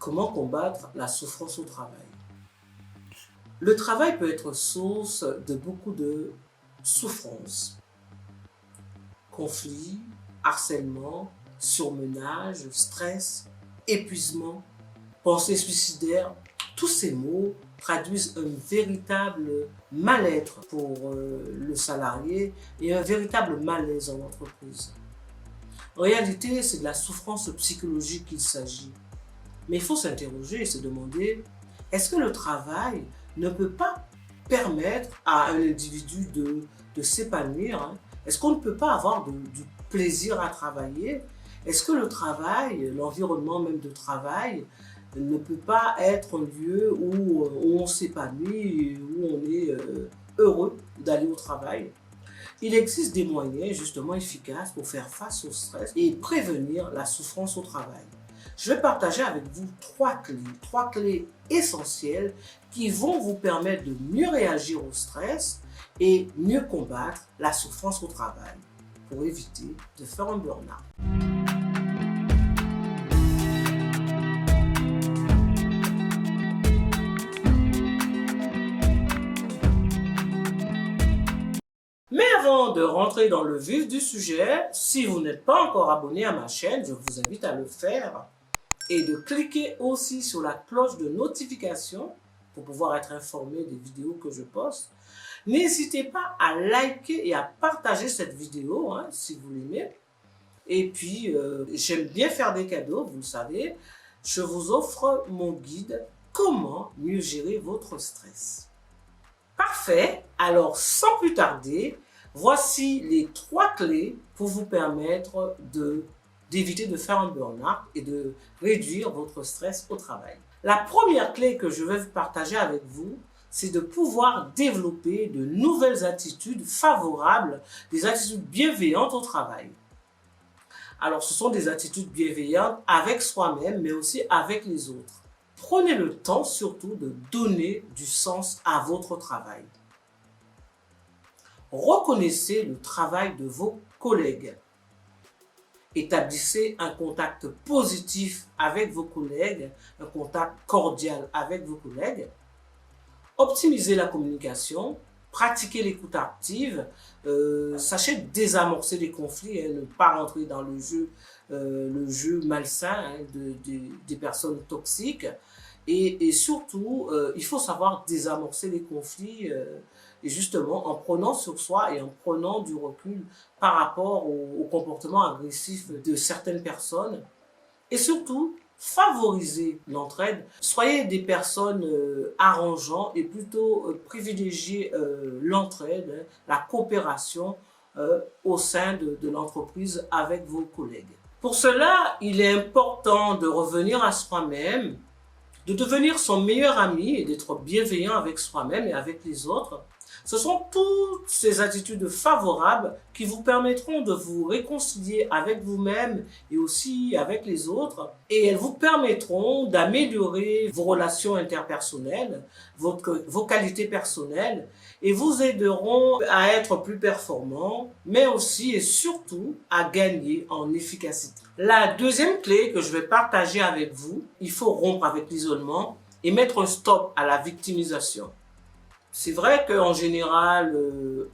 Comment combattre la souffrance au travail? Le travail peut être source de beaucoup de souffrances. Conflits, harcèlement, surmenage, stress, épuisement, pensée suicidaire. Tous ces mots traduisent un véritable mal-être pour le salarié et un véritable malaise en entreprise. En réalité, c'est de la souffrance psychologique qu'il s'agit. Mais il faut s'interroger et se demander, est-ce que le travail ne peut pas permettre à un individu de s'épanouir, hein? Est-ce qu'on ne peut pas avoir du plaisir à travailler? Est-ce que le travail, l'environnement même de travail, ne peut pas être un lieu où on s'épanouit, où on est heureux d'aller au travail? Il existe des moyens justement efficaces pour faire face au stress et prévenir la souffrance au travail. Je vais partager avec vous trois clés essentielles qui vont vous permettre de mieux réagir au stress et mieux combattre la souffrance au travail pour éviter de faire un burn-out. Mais avant de rentrer dans le vif du sujet, si vous n'êtes pas encore abonné à ma chaîne, je vous invite à le faire et de cliquer aussi sur la cloche de notification pour pouvoir être informé des vidéos que je poste. N'hésitez pas à liker et à partager cette vidéo hein, si vous l'aimez. Et puis, j'aime bien faire des cadeaux, vous le savez. Je vous offre mon guide « Comment mieux gérer votre stress ». Parfait, alors sans plus tarder, voici les 3 clés pour vous permettre d'éviter de faire un burn-out et de réduire votre stress au travail. La première clé que je vais vous partager avec vous, c'est de pouvoir développer de nouvelles attitudes favorables, des attitudes bienveillantes au travail. Alors, ce sont des attitudes bienveillantes avec soi-même, mais aussi avec les autres. Prenez le temps surtout de donner du sens à votre travail. Reconnaissez le travail de vos collègues. Établissez un contact positif avec vos collègues, un contact cordial avec vos collègues. Optimisez la communication, pratiquez l'écoute active, sachez désamorcer les conflits, hein, ne pas rentrer dans le jeu malsain hein, des personnes toxiques. Et surtout, il faut savoir désamorcer les conflits et justement en prenant sur soi et en prenant du recul par rapport au comportement agressif de certaines personnes. Et surtout, favoriser l'entraide. Soyez des personnes arrangeantes et plutôt privilégiez l'entraide, hein, la coopération au sein de l'entreprise avec vos collègues. Pour cela, il est important de revenir à soi-même, de devenir son meilleur ami et d'être bienveillant avec soi-même et avec les autres. Ce sont toutes ces attitudes favorables qui vous permettront de vous réconcilier avec vous-même et aussi avec les autres. Et elles vous permettront d'améliorer vos relations interpersonnelles, vos qualités personnelles et vous aideront à être plus performant, mais aussi et surtout à gagner en efficacité. La deuxième clé que je vais partager avec vous, il faut rompre avec l'isolement et mettre un stop à la victimisation. C'est vrai qu'en général,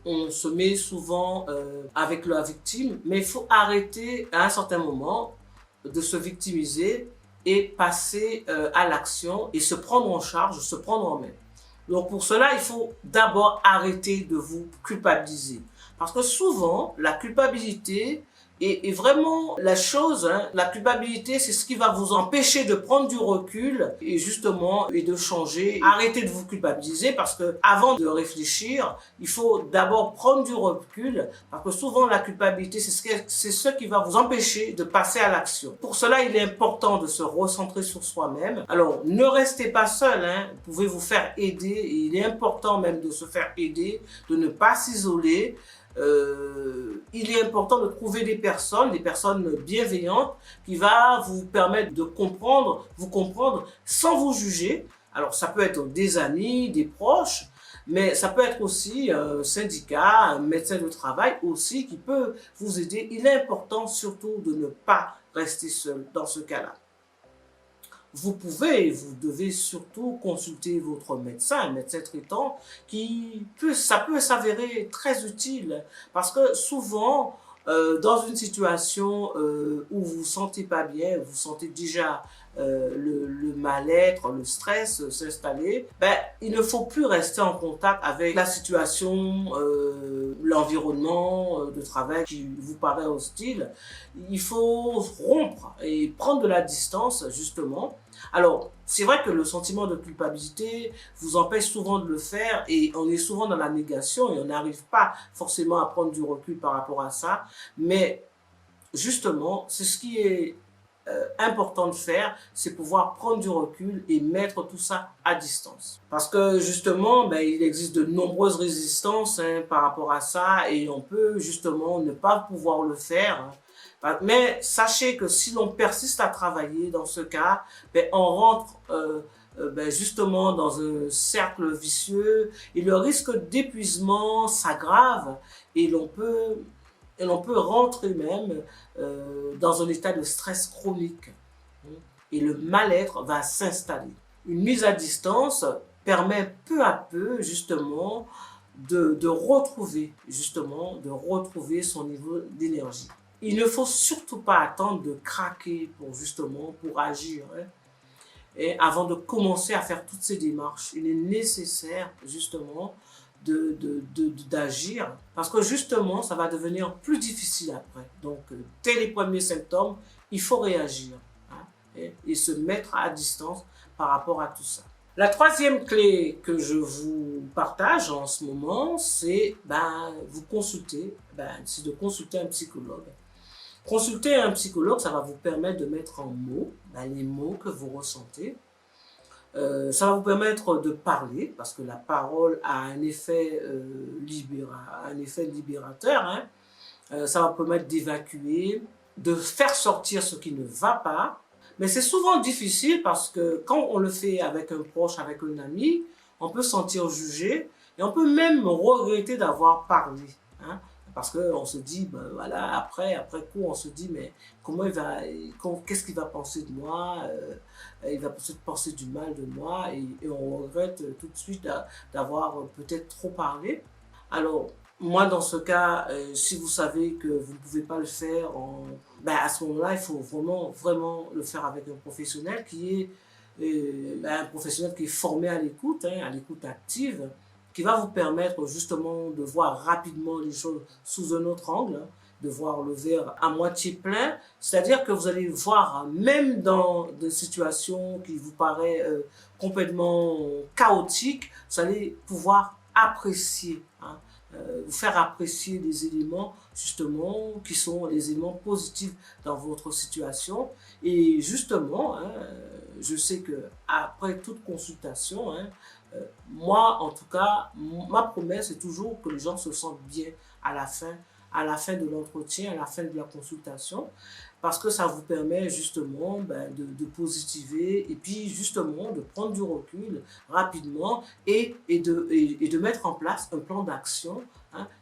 on se met souvent avec la victime, mais il faut arrêter à un certain moment de se victimiser et passer à l'action et se prendre en charge, se prendre en main. Donc pour cela, il faut d'abord arrêter de vous culpabiliser. Parce que souvent, la culpabilité est vraiment la chose, hein, la culpabilité, c'est ce qui va vous empêcher de prendre du recul et justement et de changer. Arrêtez de vous culpabiliser parce que avant de réfléchir, il faut d'abord prendre du recul parce que souvent la culpabilité, c'est ce qui va vous empêcher de passer à l'action. Pour cela, il est important de se recentrer sur soi-même. Alors, ne restez pas seul, hein, vous pouvez vous faire aider et il est important même de se faire aider, de ne pas s'isoler. Il est important de trouver des personnes bienveillantes qui vont vous permettre de vous comprendre sans vous juger. Alors ça peut être des amis, des proches, mais ça peut être aussi un syndicat, un médecin de travail aussi qui peut vous aider. Il est important surtout de ne pas rester seul dans ce cas-là. vous devez surtout consulter votre médecin, un médecin traitant, ça peut s'avérer très utile parce que souvent, dans une situation où vous vous sentez pas bien, vous sentez déjà le mal-être, le stress s'installer, ben, il ne faut plus rester en contact avec la situation, l'environnement de travail qui vous paraît hostile. Il faut rompre et prendre de la distance, justement. Alors, c'est vrai que le sentiment de culpabilité vous empêche souvent de le faire et on est souvent dans la négation et on n'arrive pas forcément à prendre du recul par rapport à ça. Mais justement, c'est ce qui est important de faire, c'est pouvoir prendre du recul et mettre tout ça à distance. Parce que justement, ben, il existe de nombreuses résistances par rapport à ça et on peut justement ne pas pouvoir le faire. Mais sachez que si l'on persiste à travailler dans ce cas, ben, on rentre ben, justement dans un cercle vicieux et le risque d'épuisement s'aggrave et l'on peut rentrer même dans un état de stress chronique et le mal-être va s'installer. Une mise à distance permet peu à peu justement de retrouver son niveau d'énergie. Il ne faut surtout pas attendre de craquer pour agir. Et avant de commencer à faire toutes ces démarches, il est nécessaire justement d'agir parce que justement ça va devenir plus difficile après. Donc dès les premiers symptômes, il faut réagir et se mettre à distance par rapport à tout ça. La troisième clé que je vous partage en ce moment, c'est de consulter un psychologue. Consulter un psychologue, ça va vous permettre de mettre en mots les mots que vous ressentez. Ça va vous permettre de parler, parce que la parole a un effet, libérateur. Ça va vous permettre d'évacuer, de faire sortir ce qui ne va pas. Mais c'est souvent difficile parce que quand on le fait avec un proche, avec un ami, on peut se sentir jugé et on peut même regretter d'avoir parlé. Parce qu'on se dit, ben voilà, après coup, on se dit, mais qu'est-ce qu'il va penser de moi? Il va peut-être penser du mal de moi et on regrette tout de suite d'avoir peut-être trop parlé. Alors, moi, dans ce cas, si vous savez que vous ne pouvez pas le faire, à ce moment-là, il faut vraiment le faire avec un professionnel qui est formé à l'écoute active, qui va vous permettre justement de voir rapidement les choses sous un autre angle, de voir le verre à moitié plein, c'est-à-dire que vous allez voir, même dans des situations qui vous paraissent complètement chaotiques, vous allez pouvoir apprécier, vous faire apprécier les éléments justement qui sont les éléments positifs dans votre situation. Et justement, je sais que après toute consultation, moi en tout cas, ma promesse est toujours que les gens se sentent bien à la fin de l'entretien, à la fin de la consultation, parce que ça vous permet justement de positiver et puis justement de prendre du recul rapidement et de mettre en place un plan d'action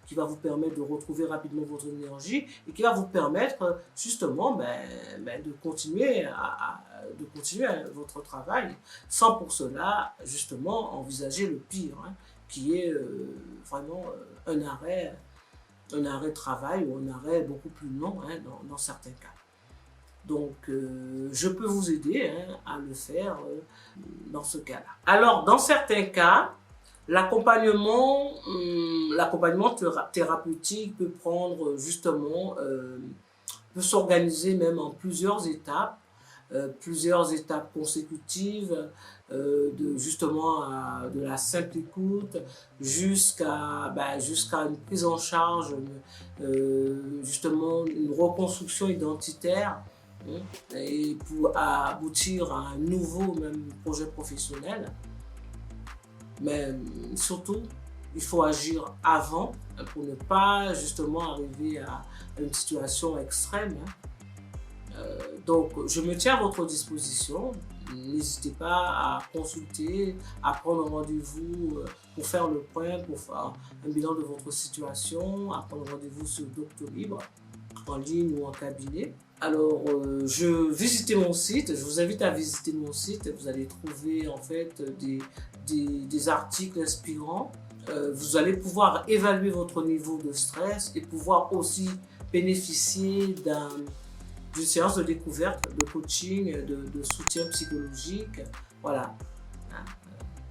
qui va vous permettre de retrouver rapidement votre énergie et qui va vous permettre justement de continuer votre travail sans pour cela justement envisager le pire, qui est vraiment un arrêt de travail ou un arrêt beaucoup plus long dans certains cas. Donc, je peux vous aider à le faire dans ce cas-là. Alors, dans certains cas, l'accompagnement thérapeutique peut prendre justement, peut s'organiser même en plusieurs étapes consécutives, de la simple écoute jusqu'à une prise en charge, justement une reconstruction identitaire, et pour aboutir à un nouveau même projet professionnel. Mais surtout, il faut agir avant pour ne pas justement arriver à une situation extrême. Donc, je me tiens à votre disposition. N'hésitez pas à consulter, à prendre un rendez-vous pour faire le point, pour faire un bilan de votre situation, à prendre rendez-vous sur Doctolib, en ligne ou en cabinet. Alors, visitez mon site, je vous invite à visiter mon site. Vous allez trouver en fait des articles inspirants. Vous allez pouvoir évaluer votre niveau de stress et pouvoir aussi bénéficier d'une séance de découverte, de coaching, de soutien psychologique. Voilà.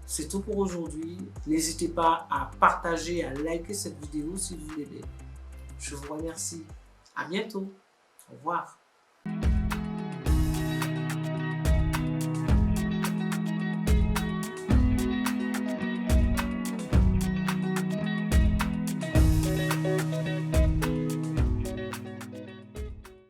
C'est tout pour aujourd'hui. N'hésitez pas à partager, à liker cette vidéo si vous l'aimez. Je vous remercie. À bientôt. Au revoir.